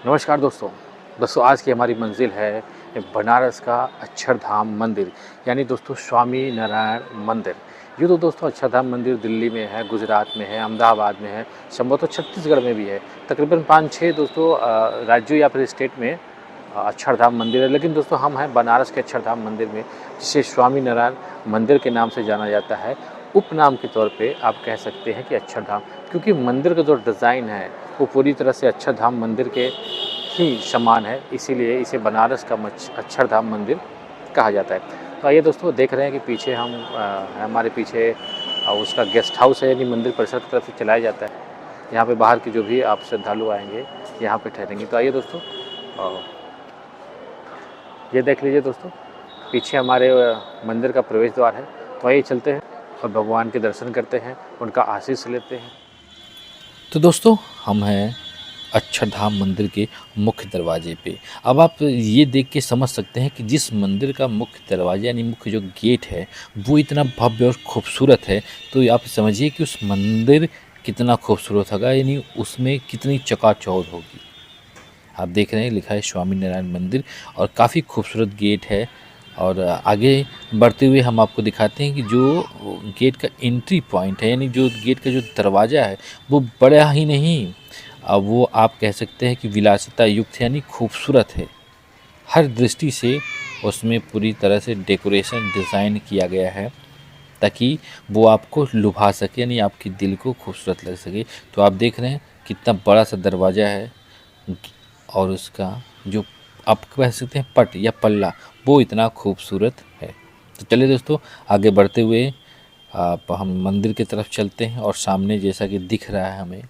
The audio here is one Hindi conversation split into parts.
नमस्कार दोस्तों। आज की हमारी मंजिल है बनारस का अक्षरधाम मंदिर, यानी दोस्तों स्वामी नारायण मंदिर। ये तो दोस्तों अक्षरधाम मंदिर दिल्ली में है, गुजरात में है, अहमदाबाद में है, संभवतः छत्तीसगढ़ में भी है। तकरीबन 5-6 दोस्तों राज्यों या फिर स्टेट में अक्षरधाम मंदिर है। लेकिन दोस्तों हम हैं बनारस के अक्षरधाम मंदिर में, जिसे स्वामी नारायण मंदिर के नाम से जाना जाता है। उपनाम के तौर पे आप कह सकते हैं कि अक्षरधाम, क्योंकि मंदिर का जो डिज़ाइन है वो पूरी तरह से अक्षरधाम मंदिर के ही समान है, इसीलिए इसे बनारस का अक्षरधाम मंदिर कहा जाता है। तो आइए दोस्तों, देख रहे हैं कि पीछे हमारे पीछे उसका गेस्ट हाउस है, यानी मंदिर परिसर की तरफ से चलाया जाता है। यहाँ पे बाहर के जो भी आप श्रद्धालु आएंगे यहाँ पे ठहरेंगे। तो आइए दोस्तों, ये देख लीजिए दोस्तों, पीछे हमारे मंदिर का प्रवेश द्वार है। तो आइए चलते हैं और भगवान के दर्शन करते हैं, उनका आशीष लेते हैं। तो दोस्तों हम हैं अक्षरधाम मंदिर के मुख्य दरवाजे पे। अब आप ये देख के समझ सकते हैं कि जिस मंदिर का मुख्य दरवाजा यानी मुख्य जो गेट है वो इतना भव्य और खूबसूरत है, तो आप समझिए कि उस मंदिर कितना खूबसूरत होगा, यानी उसमें कितनी चकाचौंध होगी। आप देख रहे हैं लिखा है स्वामी नारायण मंदिर और काफ़ी खूबसूरत गेट है। और आगे बढ़ते हुए हम आपको दिखाते हैं कि जो गेट का एंट्री पॉइंट है, यानी जो गेट का जो दरवाज़ा है वो बड़ा ही नहीं, अब वो आप कह सकते हैं कि विलासिता युक्त है, यानी खूबसूरत है। हर दृष्टि से उसमें पूरी तरह से डेकोरेशन डिज़ाइन किया गया है ताकि वो आपको लुभा सके, यानी आपके दिल को खूबसूरत लग सके। तो आप देख रहे हैं कितना बड़ा सा दरवाज़ा है और उसका जो आप कह सकते हैं पट या पल्ला, वो इतना खूबसूरत है। तो चलिए दोस्तों, आगे बढ़ते हुए आप हम मंदिर की तरफ चलते हैं और सामने जैसा कि दिख रहा है हमें,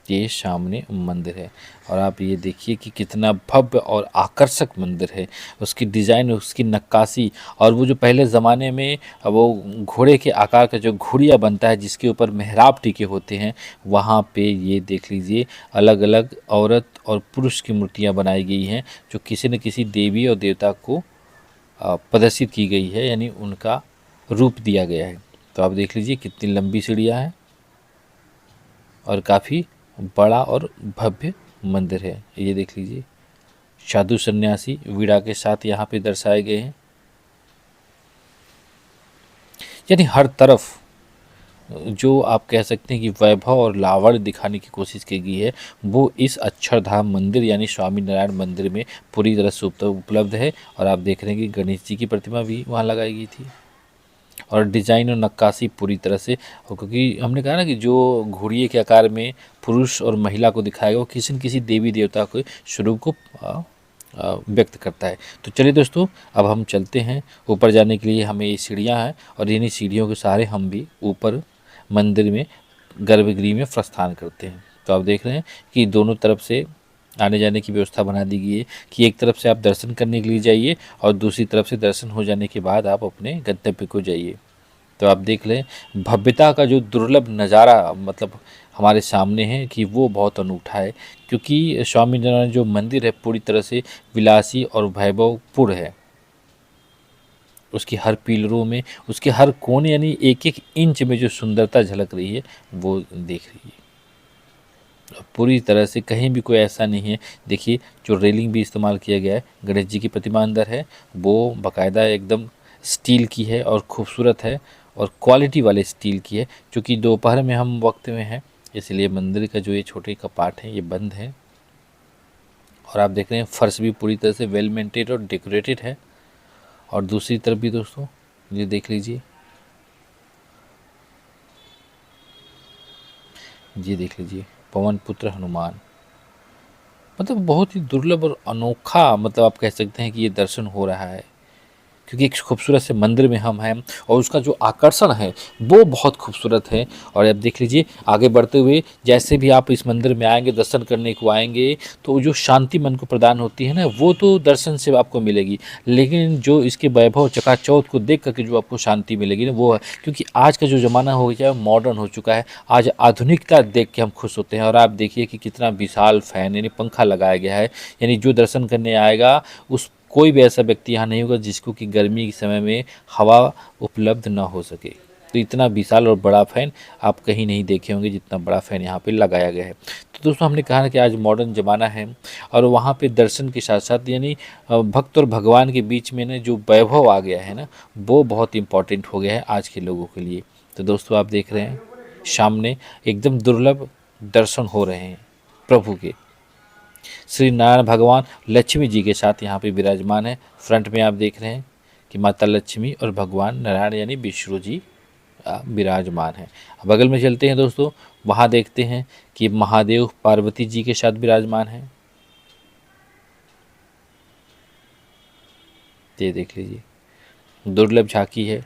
ये सामने मंदिर है और आप ये देखिए कि कितना भव्य और आकर्षक मंदिर है। उसकी डिज़ाइन, उसकी नक्काशी, और वो जो पहले ज़माने में वो घोड़े के आकार का जो घुड़िया बनता है जिसके ऊपर मेहराब टिके होते हैं, वहाँ पे ये देख लीजिए अलग अलग औरत और पुरुष की मूर्तियाँ बनाई गई हैं जो किसी न किसी देवी और देवता को प्रदर्शित की गई है, यानी उनका रूप दिया गया है। तो आप देख लीजिए कितनी लंबी सीढ़ियाँ हैं और काफ़ी बड़ा और भव्य मंदिर है। ये देख लीजिए साधु सन्यासी वीणा के साथ यहाँ पे दर्शाए गए हैं, यानी हर तरफ जो आप कह सकते हैं कि वैभव और लावण्य दिखाने की कोशिश की गई है वो इस अक्षरधाम मंदिर यानी स्वामी नारायण मंदिर में पूरी तरह से उपलब्ध है। और आप देख रहे हैं कि गणेश जी की प्रतिमा भी वहाँ लगाई गई थी और डिज़ाइन और नक्काशी पूरी तरह से, क्योंकि हमने कहा ना कि जो घोड़िए के आकार में पुरुष और महिला को दिखाएगा वो किसी न किसी देवी देवता के स्वरूप को व्यक्त करता है। तो चलिए दोस्तों, अब हम चलते हैं ऊपर जाने के लिए। हमें ये सीढ़ियाँ हैं और इन्हीं सीढ़ियों के सहारे हम भी ऊपर मंदिर में गर्भगृह में प्रस्थान करते हैं। तो आप देख रहे हैं कि दोनों तरफ से आने जाने की व्यवस्था बना दी गई है कि एक तरफ से आप दर्शन करने के लिए जाइए और दूसरी तरफ से दर्शन हो जाने के बाद आप अपने गंतव्य को जाइए। तो आप देख लें भव्यता का जो दुर्लभ नज़ारा मतलब हमारे सामने है कि वो बहुत अनूठा है, क्योंकि स्वामी नारायण जो मंदिर है पूरी तरह से विलासी और वैभवपूर्ण है। उसकी हर पिलरों में, उसके हर कोने यानी एक एक इंच में जो सुंदरता झलक रही है वो देख रही है। पूरी तरह से कहीं भी कोई ऐसा नहीं है। देखिए जो रेलिंग भी इस्तेमाल किया गया है, गणेश जी की प्रतिमा अंदर है, वो बाकायदा एकदम स्टील की है और खूबसूरत है और क्वालिटी वाले स्टील की है। क्योंकि दोपहर में हम वक्त में हैं, इसलिए मंदिर का जो ये छोटे कपाट है ये बंद है। और आप देख रहे हैं फर्श भी पूरी तरह से वेल मेंटेन और डेकोरेटेड है। और दूसरी तरफ भी दोस्तों ये देख लीजिए, ये देख लीजिए पवन पुत्र हनुमान, मतलब बहुत ही दुर्लभ और अनोखा, मतलब आप कह सकते हैं कि ये दर्शन हो रहा है, क्योंकि एक खूबसूरत से मंदिर में हम हैं और उसका जो आकर्षण है वो बहुत खूबसूरत है। और अब देख लीजिए आगे बढ़ते हुए जैसे भी आप इस मंदिर में आएंगे, दर्शन करने को आएंगे, तो जो शांति मन को प्रदान होती है ना, वो तो दर्शन से आपको मिलेगी, लेकिन जो इसके वैभव चकाचौंध को देख करके जो आपको शांति मिलेगी ना, वो है। क्योंकि आज का जो ज़माना हो गया है मॉडर्न हो चुका है, आज आधुनिकता देख के हम खुश होते हैं। और आप देखिए कि कितना विशाल फैन यानी पंखा लगाया गया है, यानी जो दर्शन करने आएगा उस कोई भी ऐसा व्यक्ति यहाँ नहीं होगा जिसको कि गर्मी के समय में हवा उपलब्ध ना हो सके। तो इतना विशाल और बड़ा फ़ैन आप कहीं नहीं देखे होंगे जितना बड़ा फ़ैन यहाँ पे लगाया गया है। तो दोस्तों हमने कहा ना कि आज मॉडर्न ज़माना है और वहाँ पे दर्शन के साथ साथ यानी भक्त और भगवान के बीच में ना जो वैभव आ गया है ना, वो बहुत इम्पॉर्टेंट हो गया है आज के लोगों के लिए। तो दोस्तों आप देख रहे हैं सामने एकदम दुर्लभ दर्शन हो रहे हैं प्रभु के। श्री नारायण भगवान लक्ष्मी जी के साथ यहाँ पे विराजमान है। फ्रंट में आप देख रहे हैं कि माता लक्ष्मी और भगवान नारायण यानी विष्णु जी विराजमान है। बगल में चलते हैं दोस्तों, वहाँ देखते हैं कि महादेव पार्वती जी के साथ विराजमान है। ये देख लीजिए, दुर्लभ झांकी है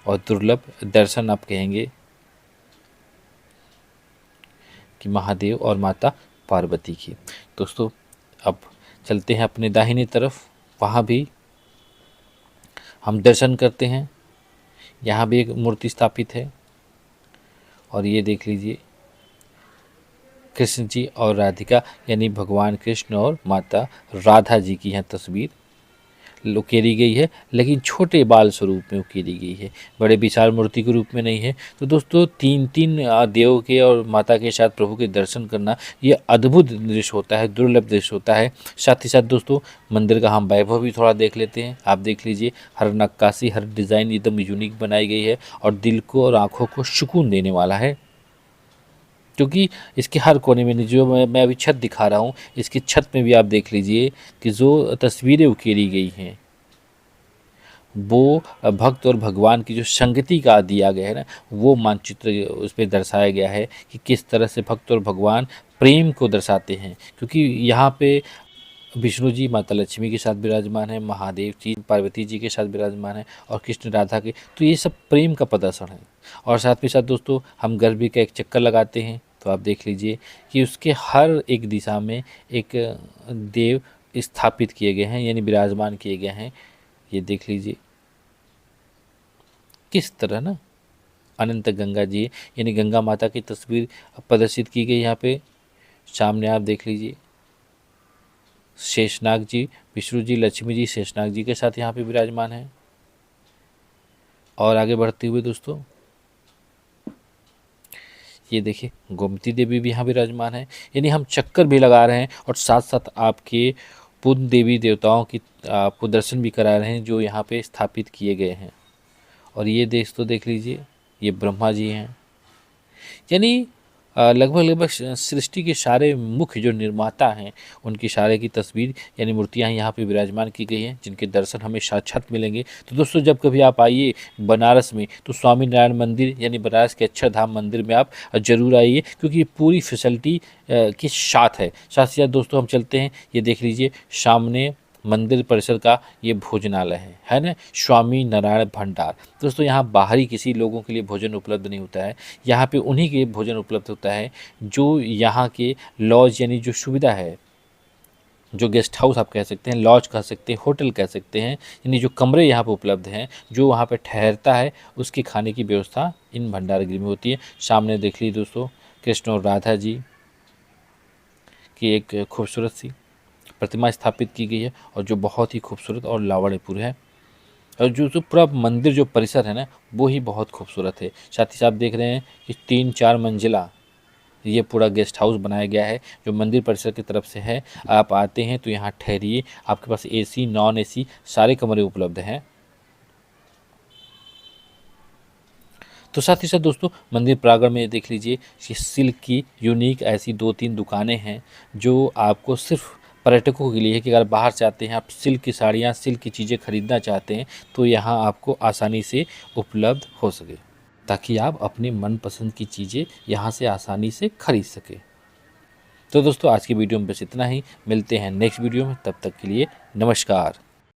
और दुर्लभ दर्शन आप कहेंगे कि महादेव और माता पार्वती की। दोस्तों अब चलते हैं अपने दाहिनी तरफ, वहाँ भी हम दर्शन करते हैं। यहाँ भी एक मूर्ति स्थापित है और ये देख लीजिए कृष्ण जी और राधिका यानी भगवान कृष्ण और माता राधा जी की यहाँ तस्वीर उकेरी गई है, लेकिन छोटे बाल स्वरूप में उकेरी गई है, बड़े विशाल मूर्ति के रूप में नहीं है। तो दोस्तों तीन तीन देव के और माता के साथ प्रभु के दर्शन करना ये अद्भुत दृश्य होता है, दुर्लभ दृश्य होता है। साथ ही साथ दोस्तों मंदिर का हम वैभव भी थोड़ा देख लेते हैं। आप देख लीजिए, हर नक्काशी हर डिज़ाइन एकदम यूनिक बनाई गई है और दिल को और आँखों को सुकून देने वाला है, क्योंकि इसके हर कोने में जो मैं अभी छत दिखा रहा हूँ, इसकी छत में भी आप देख लीजिए कि जो तस्वीरें उकेरी गई हैं वो भक्त और भगवान की जो संगति का दिया गया है ना, वो मानचित्र उस पर दर्शाया गया है कि किस तरह से भक्त और भगवान प्रेम को दर्शाते हैं। क्योंकि यहाँ पे विष्णु जी माता लक्ष्मी के साथ विराजमान है, महादेव जी पार्वती जी के साथ विराजमान है और कृष्ण राधा के, तो ये सब प्रेम का प्रदर्शन है। और साथ ही साथ दोस्तों हम गर्भी का एक चक्कर लगाते हैं तो आप देख लीजिए कि उसके हर एक दिशा में एक देव स्थापित किए गए हैं यानी विराजमान किए गए हैं। ये देख लीजिए किस तरह ना अनंत गंगा जी यानी गंगा माता की तस्वीर प्रदर्शित की गई। यहाँ पे सामने आप देख लीजिए शेषनाग जी, विष्णु जी लक्ष्मी जी शेषनाग जी के साथ यहाँ पे विराजमान है। और आगे बढ़ते हुए दोस्तों ये देखिए गोमती देवी भी यहाँ विराजमान है, यानी हम चक्कर भी लगा रहे हैं और साथ साथ आपके पुण्य देवी देवताओं की आपको दर्शन भी करा रहे हैं जो यहाँ पे स्थापित किए गए हैं। और ये दोस्तों देख लीजिए ये ब्रह्मा जी हैं, यानी लगभग लगभग सृष्टि के सारे मुख्य जो निर्माता हैं उनकी सारे की तस्वीर यानी मूर्तियां यहाँ पे विराजमान की गई हैं, जिनके दर्शन हमें साक्षात मिलेंगे। तो दोस्तों जब कभी आप आइए बनारस में तो स्वामी नारायण मंदिर यानी बनारस के अक्षरधाम मंदिर में आप ज़रूर आइए, क्योंकि ये पूरी फैसिलिटी के साथ है। साथ ही साथ दोस्तों हम चलते हैं, ये देख लीजिए सामने मंदिर परिसर का ये भोजनालय है ना, स्वामी नारायण भंडार। दोस्तों यहाँ बाहरी किसी लोगों के लिए भोजन उपलब्ध नहीं होता है, यहाँ पे उन्हीं के भोजन उपलब्ध होता है जो यहाँ के लॉज यानी जो सुविधा है, जो गेस्ट हाउस आप कह सकते हैं, लॉज कह सकते हैं, होटल कह सकते हैं, यानी जो कमरे यहाँ पे उपलब्ध हैं, जो वहाँ पे ठहरता है उसके खाने की व्यवस्था इन भंडार गृह में होती है। सामने देख लीजिए दोस्तों कृष्ण और राधा जी की एक खूबसूरत सी प्रतिमा स्थापित की गई है और जो बहुत ही खूबसूरत और लावण्यपूर्ण है। और जो पूरा मंदिर जो परिसर है ना वो ही बहुत खूबसूरत है। साथ ही साथ देख रहे हैं कि 3-4 मंजिला ये पूरा गेस्ट हाउस बनाया गया है जो मंदिर परिसर की तरफ से है। आप आते हैं तो यहाँ ठहरिए, आपके पास एसी नॉन एसी सारे कमरे उपलब्ध हैं। तो साथ ही साथ दोस्तों मंदिर प्रांगण में देख लीजिए कि सिल्क की यूनिक ऐसी 2-3 दुकानें हैं जो आपको सिर्फ पर्यटकों के लिए है कि अगर बाहर से आते हैं आप सिल्क की साड़ियाँ सिल्क की चीज़ें खरीदना चाहते हैं तो यहाँ आपको आसानी से उपलब्ध हो सके, ताकि आप अपने मनपसंद की चीज़ें यहाँ से आसानी से खरीद सकें। तो दोस्तों आज की वीडियो में बस इतना ही, मिलते हैं नेक्स्ट वीडियो में, तब तक के लिए नमस्कार।